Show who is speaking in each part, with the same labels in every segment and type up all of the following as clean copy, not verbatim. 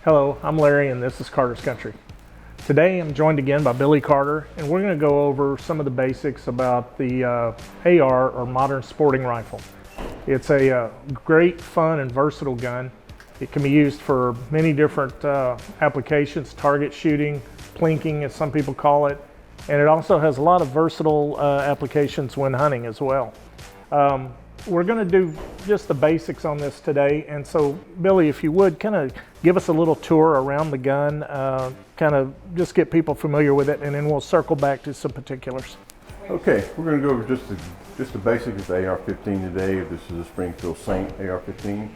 Speaker 1: Hello, I'm Larry and this is Carter's Country. Today I'm joined again by Billy Carter and we're going to go over some of the basics about the AR or modern sporting rifle. It's a great, fun and versatile gun. It can be used for many different applications, target shooting, plinking as some people call it, and it also has a lot of versatile applications when hunting as well. We're going to do just the basics on this today, and so Billy, if you would kind of give us a little tour around the gun, kind of just get people familiar with it, and then we'll circle back to some particulars.
Speaker 2: Okay, we're going to go over just the basics of the AR-15 today. This is a Springfield Saint AR-15.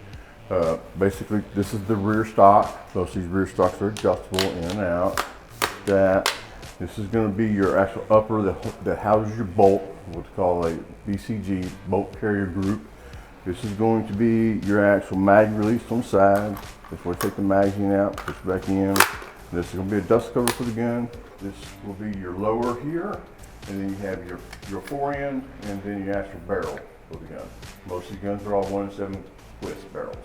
Speaker 2: Basically, this is the rear stock. Most of these rear stocks are adjustable in and out. This is going to be your actual upper that houses your bolt, what's called a BCG, bolt carrier group. This is going to be your actual mag release on the side. That's where you take the magazine out, push it back in. This is going to be a dust cover for the gun. This will be your lower here, and then you have your forend, and then your actual barrel for the gun. Most of the guns are all 1-7 twist barrels.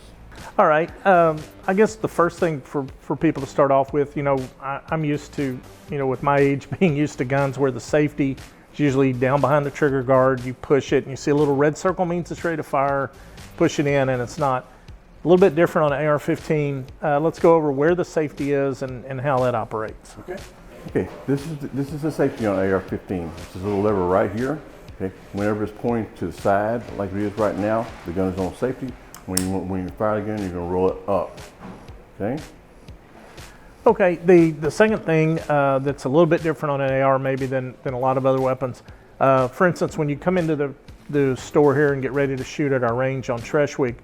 Speaker 1: All right, I guess the first thing for people to start off with, I'm used to, with my age, being used to guns where the safety is usually down behind the trigger guard. You push it and you see a little red circle means it's ready to fire, push it in and it's not. A little bit different on an AR-15. Let's go over where the safety is and how that operates.
Speaker 2: Okay, this is the safety on AR-15. This is a little lever right here. Okay, whenever it's pointing to the side, like it is right now, the gun is on safety. When you fire the gun, you're going to roll it up. Okay.
Speaker 1: Okay. The second thing that's a little bit different on an AR maybe than a lot of other weapons. For instance, when you come into the store here and get ready to shoot at our range on Treshwick,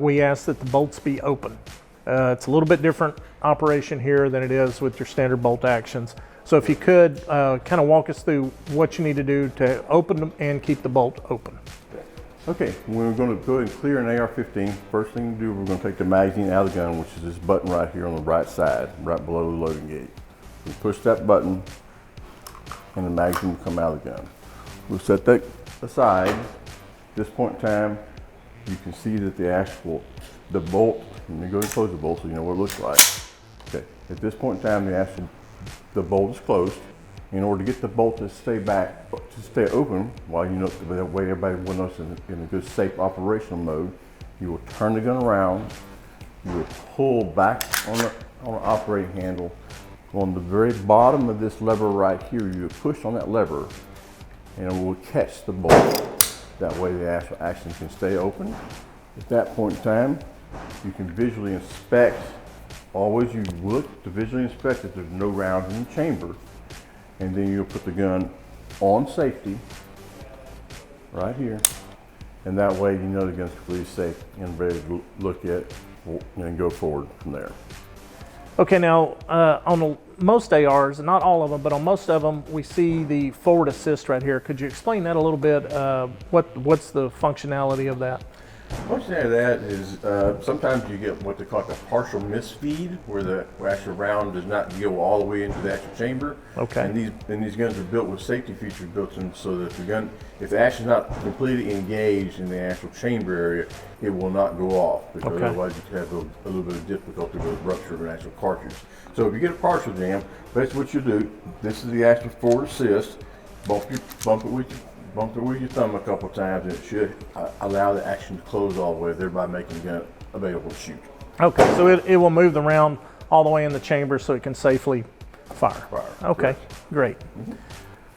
Speaker 1: we ask that the bolts be open. It's a little bit different operation here than it is with your standard bolt actions. So if you could kind of walk us through what you need to do to open them and keep the bolt open.
Speaker 2: Okay, we're going to go ahead and clear an AR-15. First thing to do, we're going to take the magazine out of the gun, which is this button right here on the right side, right below the loading gate. We push that button and the magazine will come out of the gun. We'll set that aside. At this point in time, you can see that the bolt, let me go and close the bolt so you know what it looks like. Okay, at this point in time, the bolt is closed. In order to get the bolt to stay open, while that way everybody will know it's in a good safe operational mode, you will turn the gun around, you will pull back on the operating handle. On the very bottom of this lever right here, you will push on that lever and it will catch the bolt. That way the actual action can stay open. At that point in time, you can visually inspect, always you look to visually inspect if there's no rounds in the chamber. And then you'll put the gun on safety, right here. And that way you know the gun's completely safe and ready to look at and go forward from there.
Speaker 1: Okay, now on most ARs, not all of them, but on most of them, we see the forward assist right here. Could you explain that a little bit? What's the functionality of that?
Speaker 2: Functionality of that is sometimes you get what they call a partial misfeed, where the actual round does not go all the way into the actual chamber.
Speaker 1: Okay.
Speaker 2: And these guns are built with safety features built in, so that the gun, if the action is not completely engaged in the actual chamber area, it will not go off, because otherwise you could have a little bit of difficulty with rupture of an actual cartridge. So if you get a partial jam, basically what you do, this is the actual forward assist. Bump it with your thumb a couple times, and it should allow the action to close all the way, thereby making the gun available to shoot.
Speaker 1: Okay, so it will move the round all the way in the chamber so it can safely fire. Okay, great.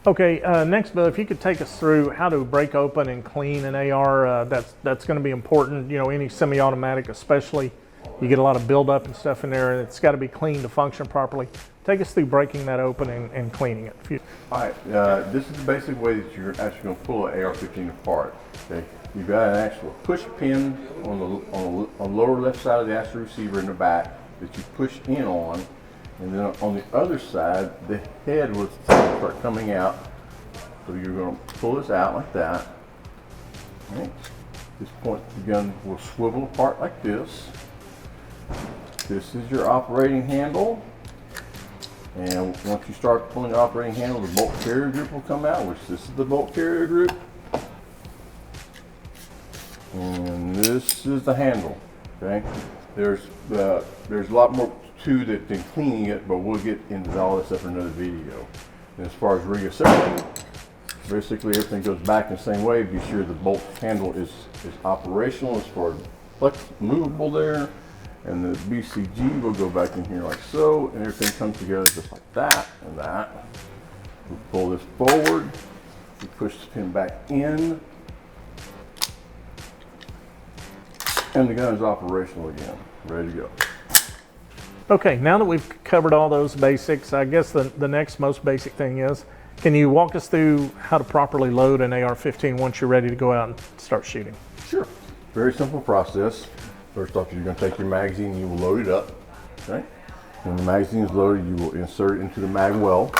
Speaker 1: Okay, next, Bill, if you could take us through how to break open and clean an AR, that's going to be important. Any semi-automatic especially, you get a lot of buildup and stuff in there, and it's got to be clean to function properly. Take us through breaking that open and cleaning it.
Speaker 2: All right, this is the basic way that you're actually going to pull an AR-15 apart. Okay, you've got an actual push pin on the lower left side of the actual receiver in the back that you push in on, and then on the other side, the head will start coming out. So you're going to pull this out like that. Okay. At this point, the gun will swivel apart like this. This is your operating handle. And once you start pulling the operating handle, the bolt carrier group will come out, which this is the bolt carrier group. And this is the handle, okay? There's a lot more to the then cleaning it, but we'll get into all that stuff in another video. And as far as reassembling, basically everything goes back in the same way. Be sure the bolt handle is operational as far as movable there. And the BCG will go back in here like so, and everything comes together just like that and that. We pull this forward, we push the pin back in, and the gun is operational again, ready to go.
Speaker 1: Okay, now that we've covered all those basics, I guess the next most basic thing is, can you walk us through how to properly load an AR-15 once you're ready to go out and start shooting?
Speaker 2: Sure. Very simple process. First off, you're going to take your magazine and you will load it up. Okay? When the magazine is loaded, you will insert it into the mag well.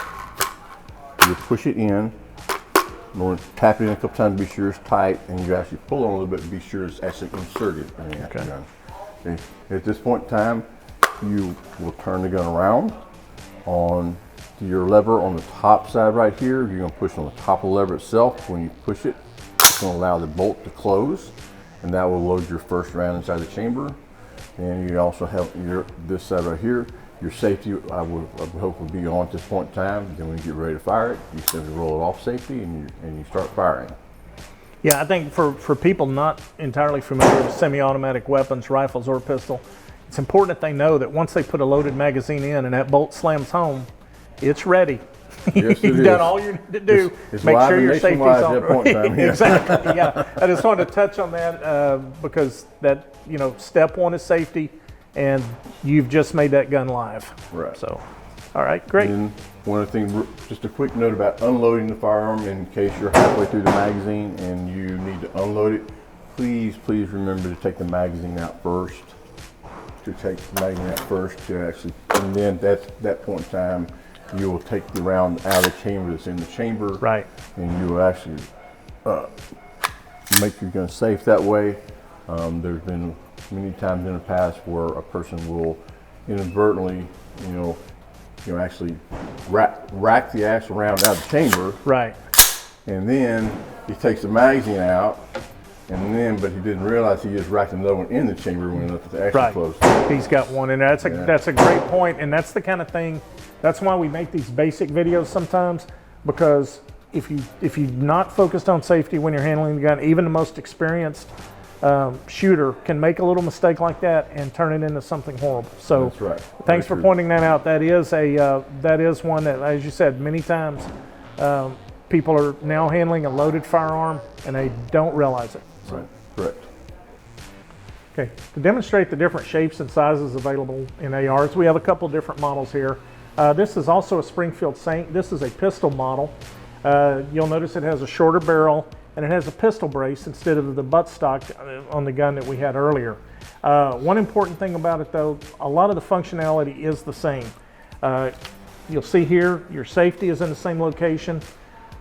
Speaker 2: You push it in. You want to tap it in a couple times to be sure it's tight, and you actually pull on a little bit to be sure it's actually inserted in the actual gun. Okay? At this point in time, you will turn the gun around on your lever on the top side right here. You're going to push on the top of the lever itself. When you push it, it's going to allow the bolt to close, and that will load your first round inside the chamber. And you also have this side right here. Your safety, I would hope, would be on at this point in time. Then when you get ready to fire it, you simply roll it off safety and you start firing.
Speaker 1: Yeah, I think for people not entirely familiar with semi-automatic weapons, rifles or pistol, it's important that they know that once they put a loaded magazine in and that bolt slams home, it's ready.
Speaker 2: Yes,
Speaker 1: You've done all you need to do.
Speaker 2: It's
Speaker 1: make sure your
Speaker 2: safety's
Speaker 1: on.
Speaker 2: At that point in time, yeah.
Speaker 1: Exactly. Yeah, I just wanted to touch on that because that step one is safety, and you've just made that gun live.
Speaker 2: Right.
Speaker 1: So, all right, great.
Speaker 2: And one of the things, just a quick note about unloading the firearm in case you're halfway through the magazine and you need to unload it. Please remember to take the magazine out first. To take the magazine out first to actually, and then at that point in time, you will take the round out of the chamber that's in the chamber.
Speaker 1: Right.
Speaker 2: And you will actually make your gun safe that way. There's been many times in the past where a person will inadvertently, actually rack the actual round out of the chamber.
Speaker 1: Right.
Speaker 2: And then he takes the magazine out, but he didn't realize he just racked another one in the chamber when it actually closed.
Speaker 1: He's got one in there. That's a great point, and that's the kind of thing. That's why we make these basic videos sometimes, because if you're not focused on safety when you're handling the gun, even the most experienced shooter can make a little mistake like that and turn it into something horrible. So
Speaker 2: that's right.
Speaker 1: Thanks for pointing that out. That is one that, as you said, many times people are now handling a loaded firearm and they don't realize it. So.
Speaker 2: Right. Correct.
Speaker 1: Okay. To demonstrate the different shapes and sizes available in ARs, we have a couple different models here. This is also a Springfield Saint. This is a pistol model. You'll notice it has a shorter barrel and it has a pistol brace instead of the buttstock on the gun that we had earlier. One important thing about it though, a lot of the functionality is the same. You'll see here, your safety is in the same location,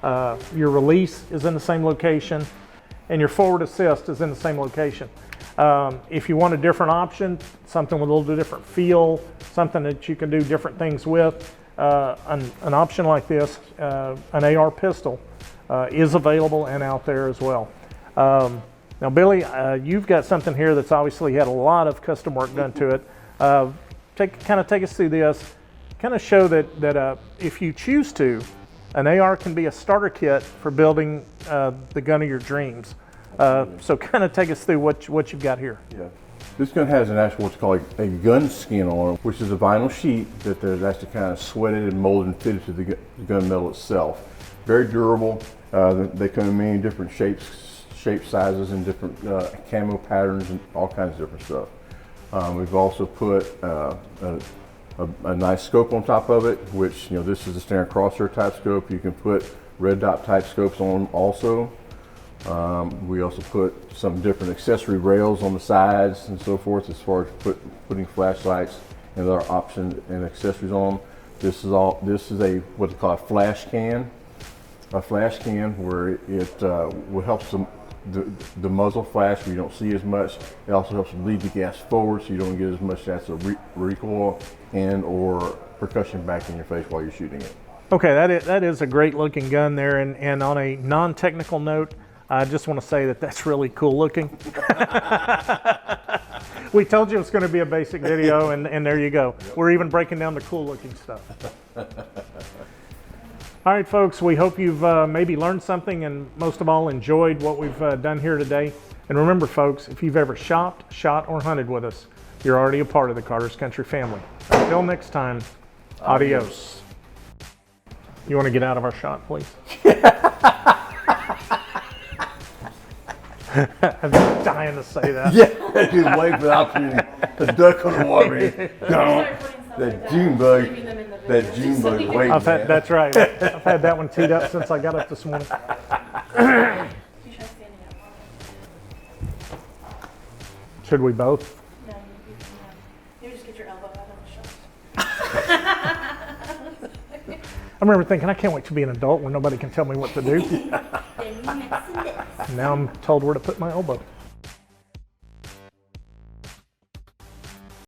Speaker 1: your release is in the same location, and your forward assist is in the same location. If you want a different option, something with a little different feel, something that you can do different things with, an option like this, an AR pistol, is available and out there as well. Now, Billy, you've got something here that's obviously had a lot of custom work done to it. Kind of take us through this, kind of show that if you choose to, an AR can be a starter kit for building the gun of your dreams. So kind of take us through what you've got here.
Speaker 2: Yeah. This gun has an actual, what's called a gun skin on it, which is a vinyl sheet that there's actually kind of sweated and molded and fitted to the gun metal itself. Very durable. They come in many different shapes, sizes, and different camo patterns and all kinds of different stuff. We've also put a nice scope on top of it, which, this is a standard crosshair type scope. You can put red dot type scopes on them also. We also put some different accessory rails on the sides and so forth, as far as putting flashlights and other options and accessories on them. This is a what they call a flash can. A flash can where it will help the muzzle flash where you don't see as much. It also helps lead the gas forward so you don't get as much chance of recoil and or percussion back in your face while you're shooting it.
Speaker 1: Okay, that is a great looking gun there, and on a non-technical note, I just want to say that that's really cool looking. We told you it was going to be a basic video, and there you go. We're even breaking down the cool looking stuff. All right, folks, we hope you've maybe learned something and most of all enjoyed what we've done here today. And remember, folks, if you've ever shopped, shot, or hunted with us, you're already a part of the Carter's Country family. Until next time, adios. You want to get out of our shot, please? I've been dying to say that.
Speaker 2: Yeah, just wait for the opportunity. The duck on the water. That June bug. Wait.
Speaker 1: That's right. I've had that one teed up since I got up this morning. Should we both?
Speaker 3: No, you just get your elbow out of the shot.
Speaker 1: I remember thinking, I can't wait to be an adult when nobody can tell me what to do. Now I'm told where to put my elbow.